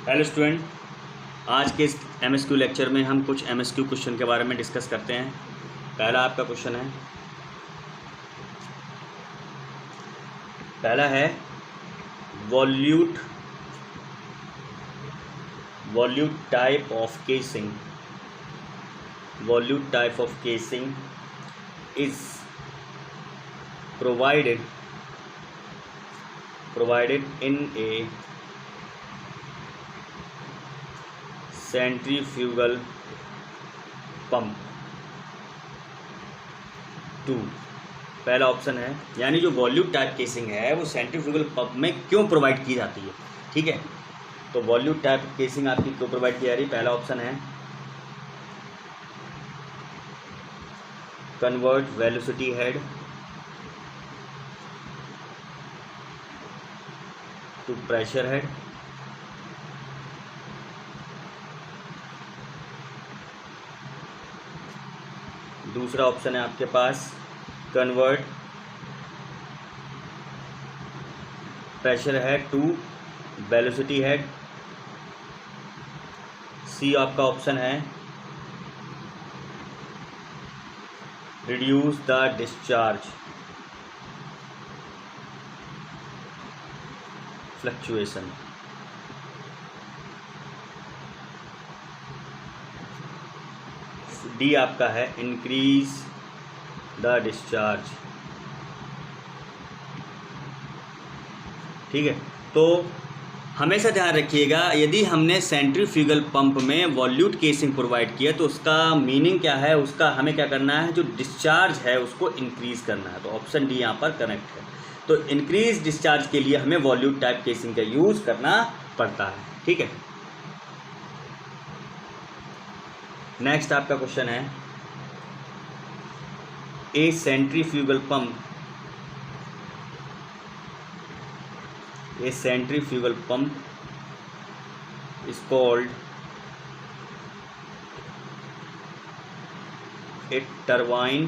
Hello student, आज के इस एमएसक्यू लेक्चर में हम कुछ एमएसक्यू क्वेश्चन के बारे में डिस्कस करते हैं। पहला आपका क्वेश्चन है, पहला है वॉल्यूट type of casing. वॉल्यूट type of casing is provided in a centrifugal pump 2। पहला ऑप्शन है, यानी जो वॉल्यूट टाइप केसिंग है वो सेंट्रीफ्यूगल पंप में क्यों प्रोवाइड की जाती है। ठीक है, तो वॉल्यूट टाइप केसिंग आपकी क्यों प्रोवाइड की जा रही है। पहला ऑप्शन है convert velocity head to pressure head. दूसरा ऑप्शन है आपके पास convert pressure head to velocity head. C आपका ऑप्शन है reduce the discharge fluctuation. D आपका है इंक्रीज द डिस्चार्ज। ठीक है, तो हमेशा ध्यान रखिएगा, यदि हमने सेंट्रीफ्यूगल पंप में वॉल्यूट केसिंग प्रोवाइड किया तो उसका मीनिंग क्या है, उसका हमें क्या करना है, जो डिस्चार्ज है उसको इंक्रीज़ करना है। तो ऑप्शन डी यहाँ पर करेक्ट है। तो इंक्रीज डिस्चार्ज के लिए हमें वॉल्यूट टाइप केसिंग का यूज़ करना पड़ता है। ठीक है, नेक्स्ट आपका क्वेश्चन है a centrifugal pump is called a turbine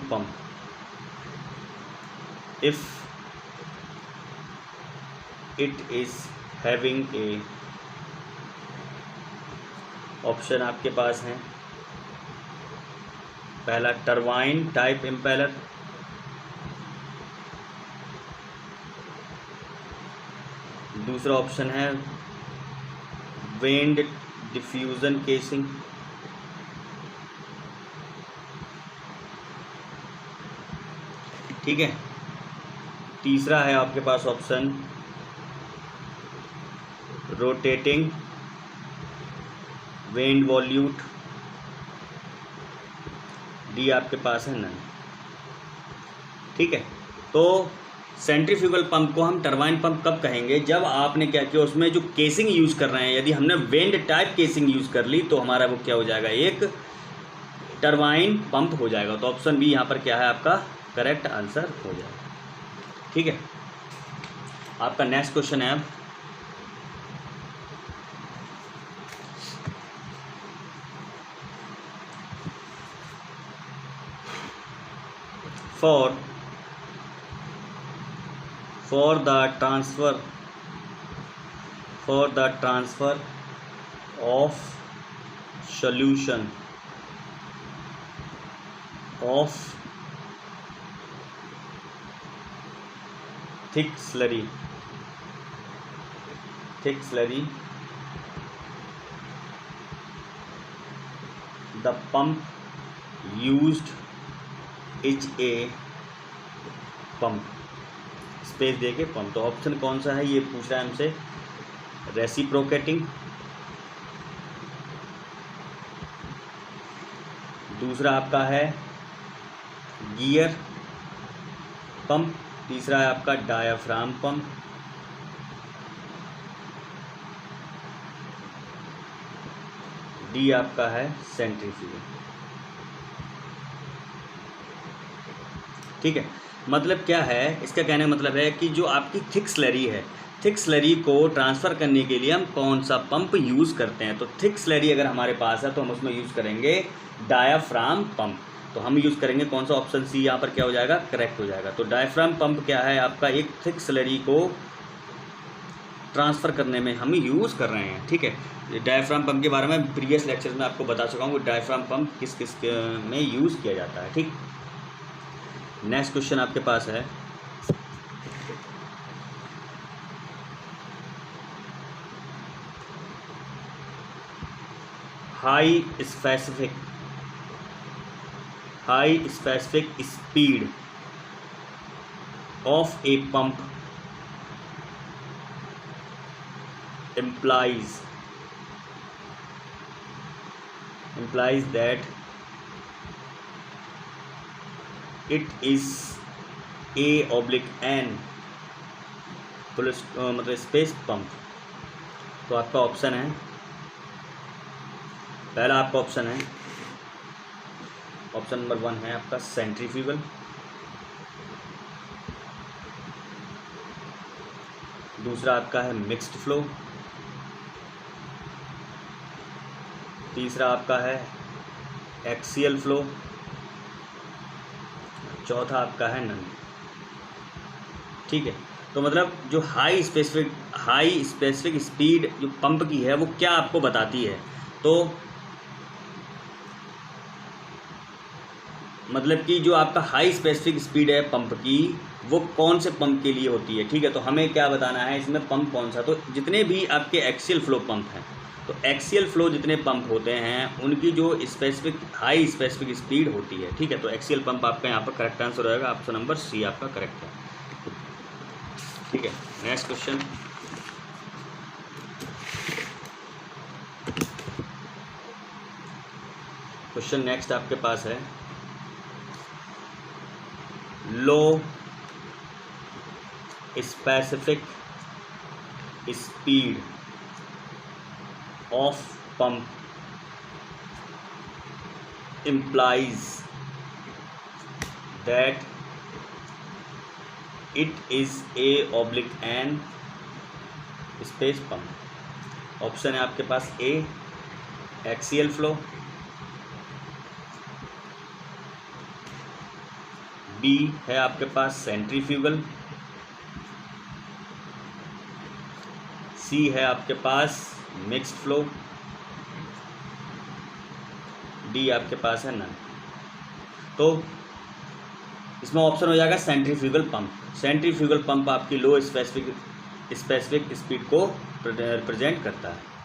pump if it is having a option आपके पास हैं। पहला टरबाइन टाइप इम्पेलर, दूसरा ऑप्शन है वेंड डिफ्यूजन केसिंग, ठीक है। तीसरा है आपके पास ऑप्शन रोटेटिंग वेंड वॉल्यूट। डी आपके पास है नन। ठीक है, तो सेंट्रीफ्यूगल पंप को हम टरबाइन पंप कब कहेंगे, जब आपने क्या किया, उसमें जो केसिंग यूज़ कर रहे हैं, यदि हमने वेंड टाइप केसिंग यूज़ कर ली तो हमारा वो क्या हो जाएगा, एक टरबाइन पंप हो जाएगा। तो ऑप्शन बी यहाँ पर क्या है, आपका करेक्ट आंसर हो जाएगा। ठीक है, आपका नेक्स्ट क्वेश्चन है अब for the transfer of solution of thick slurry the pump used is a pump। Space देके पंप। तो ऑप्शन कौन सा है, ये पूछ रहा है हमसे, रेसिप्रोकेटिंग, दूसरा आपका है गियर पंप, तीसरा है आपका डायाफ्राम पंप, डी आपका है सेंट्रीफ्यूगल। ठीक है, मतलब क्या है, इसका कहने का मतलब है कि जो आपकी थिक स्लरी है, थिक स्लरी को ट्रांसफ़र करने के लिए हम कौन सा पंप यूज़ करते हैं। तो थिक स्लरी अगर हमारे पास है तो हम उसमें यूज़ करेंगे डायाफ्राम पंप। तो हम यूज़ करेंगे कौन सा, ऑप्शन सी यहाँ पर क्या हो जाएगा, करेक्ट हो जाएगा। तो डायफ्राम पंप क्या है आपका, एक थिक स्लरी को ट्रांसफ़र करने में हम यूज़ कर रहे हैं। ठीक है, डायफ्राम पंप के बारे में प्रीवियस लेक्चर में आपको बता चुका हूँ डायफ्राम पंप किस किस में यूज़ किया जाता है। ठीक, नेक्स्ट क्वेश्चन आपके पास है, high specific speed of a pump implies that it is A/N plus मतलब स्पेस पंप। तो आपका ऑप्शन है, पहला आपका ऑप्शन है, ऑप्शन नंबर 1 है आपका सेंट्रीफ्यूगल, दूसरा आपका है मिक्स्ड फ्लो, तीसरा आपका है एक्सियल फ्लो, चौथा आपका है नन। ठीक है, तो मतलब जो हाई स्पेसिफिक स्पीड जो पंप की है वो क्या आपको बताती है, तो मतलब कि जो आपका हाई स्पेसिफिक स्पीड है पंप की वो कौन से पंप के लिए होती है। ठीक है, तो हमें क्या बताना है इसमें पंप कौन सा, तो जितने भी आपके एक्सियल फ्लो पंप हैं, तो एक्सियल फ्लो जितने पंप होते हैं उनकी जो हाई स्पेसिफिक स्पीड होती है। ठीक है, तो एक्सियल पंप आपका यहाँ पर करेक्ट आंसर होगा, ऑप्शन नंबर सी आपका करेक्ट है। ठीक है, नेक्स्ट क्वेश्चन, नेक्स्ट आपके पास है, लो specific speed of pump implies that it is A/N space pump। Option है आपके पास ए एक्सियल फ्लो, बी है आपके पास सेंट्रीफ्यूगल, सी है आपके पास मिक्स्ड फ्लो, डी आपके पास है नन। तो इसमें ऑप्शन हो जाएगा सेंट्रीफ्यूगल पंप। सेंट्रीफ्यूगल पंप आपकी लो स्पेसिफिक स्पीड को रिप्रेजेंट करता है।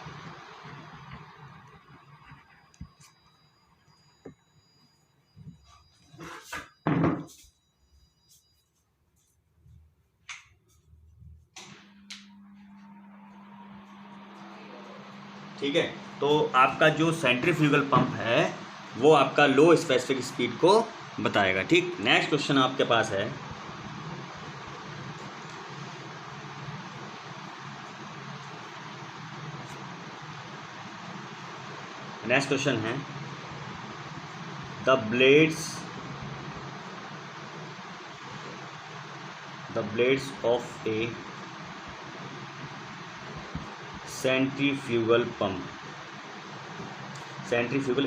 ठीक है, तो आपका जो सेंट्रीफ्यूगल पंप है वो आपका लो स्पेसिफिक स्पीड को बताएगा। ठीक, नेक्स्ट क्वेश्चन आपके पास है, नेक्स्ट क्वेश्चन है, the blades of A centrifugal pump, centrifugal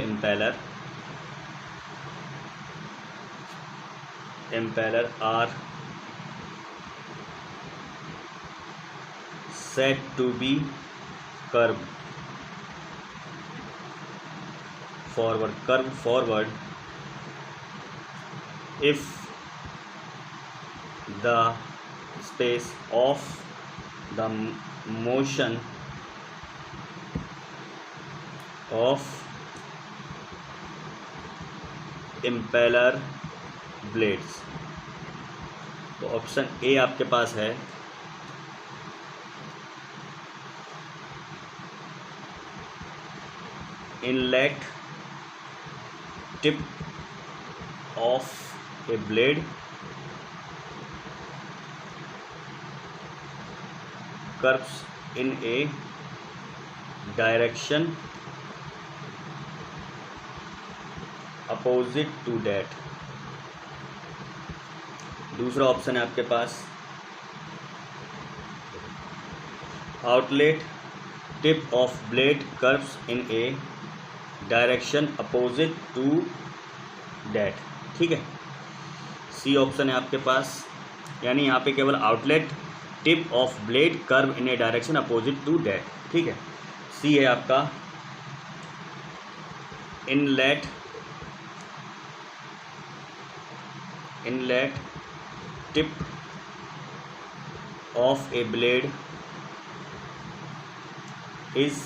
impeller are said to be curved forward if the space of the motion of impeller blades। तो ऑप्शन ए आपके पास है, inlet tip of a blade curves in a direction opposite to that. दूसरा option है आपके पास, outlet tip of blade curves in a direction opposite to that, ठीक है। सी ऑप्शन है आपके पास, यानी यहाँ पे केवल outlet tip of blade curve in a direction opposite to that, ठीक है। सी है आपका inlet tip of a blade is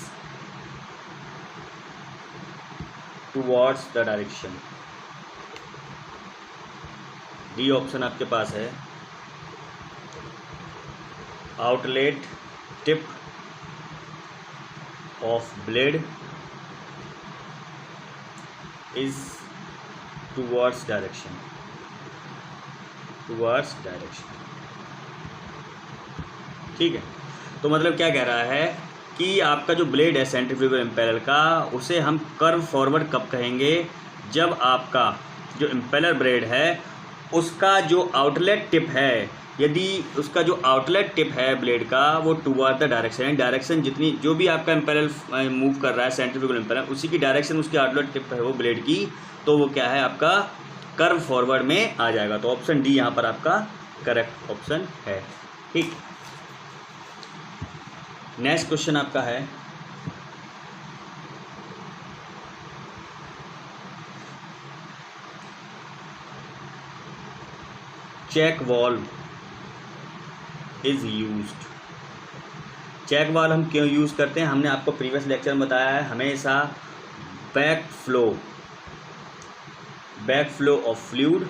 towards the direction. D option आपके पास है outlet tip of blade is towards direction, ठीक है। तो मतलब क्या कह रहा है कि आपका जो ब्लेड है सेंट्रीफ्यूगल इम्पेलर का, उसे हम कर्व फॉरवर्ड कब कहेंगे, जब आपका जो इम्पेलर ब्लेड है उसका जो आउटलेट टिप है, यदि उसका जो आउटलेट टिप है ब्लेड का वो टुवर्ड द डायरेक्शन है, डायरेक्शन जितनी जो भी आपका इम्पेलर मूव कर रहा है सेंट्रीफ्यूगल इम्पेलर, उसी की डायरेक्शन उसकी आउटलेट टिप है वो ब्लेड की, तो वो क्या है आपका कर्व फॉरवर्ड में आ जाएगा। तो ऑप्शन डी यहाँ पर आपका करेक्ट ऑप्शन है, ठीक। नेक्स्ट क्वेश्चन आपका है check valve is used. Check valve हम क्यों यूज़ करते हैं, हमने आपको प्रीवियस लेक्चर में बताया है, हमेशा back flow of fluid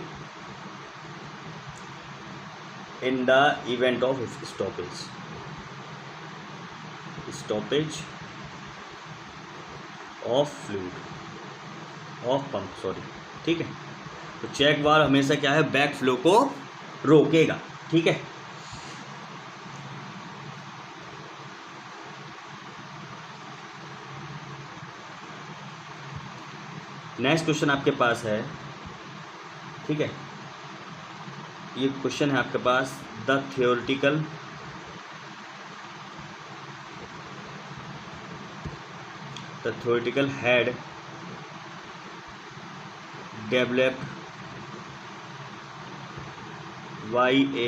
in the event of stoppage of fluid of pump, sorry, ठीक है। तो चेक वाल्व हमेशा क्या है, बैक फ्लो को रोकेगा, ठीक है। नेक्स्ट क्वेश्चन आपके पास है, ठीक है। ये क्वेश्चन है आपके पास the theoretical head developed by a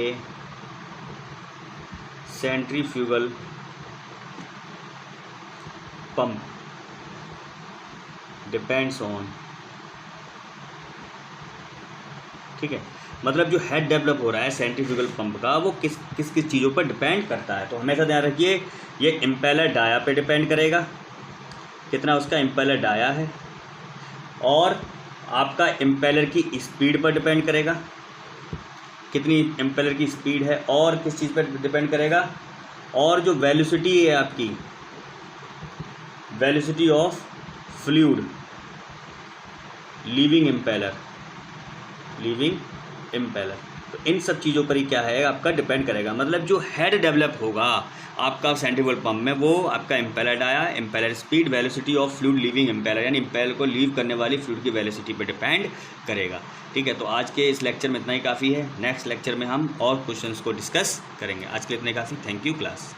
centrifugal pump depends on, ठीक है। मतलब जो हेड डेवलप हो रहा है सेंट्रीफ्यूगल पंप का वो किस चीज़ों पर डिपेंड करता है। तो हमेशा ध्यान रखिए ये इम्पेलर डाया पे डिपेंड करेगा, कितना उसका इम्पेलर डाया है, और आपका इम्पेलर की स्पीड पर डिपेंड करेगा, कितनी इम्पेलर की स्पीड है, और किस चीज़ पर डिपेंड करेगा, और जो वेलोसिटी है आपकी, velocity of fluid leaving impeller, तो इन सब चीज़ों पर ही क्या है आपका डिपेंड करेगा। मतलब जो हेड डेवलप होगा आपका सेंट्रीफ्यूगल पंप में, वो आपका impeller dia, impeller speed, velocity of fluid leaving impeller, यानी इम्पेलर को लीव करने वाली फ्लूइड की वेलोसिटी पर डिपेंड करेगा, ठीक है। तो आज के इस लेक्चर में इतना ही काफ़ी है। नेक्स्ट लेक्चर में हम और क्वेश्चंस को डिस्कस करेंगे। आज के लिए इतने काफ़ी। Thank you class.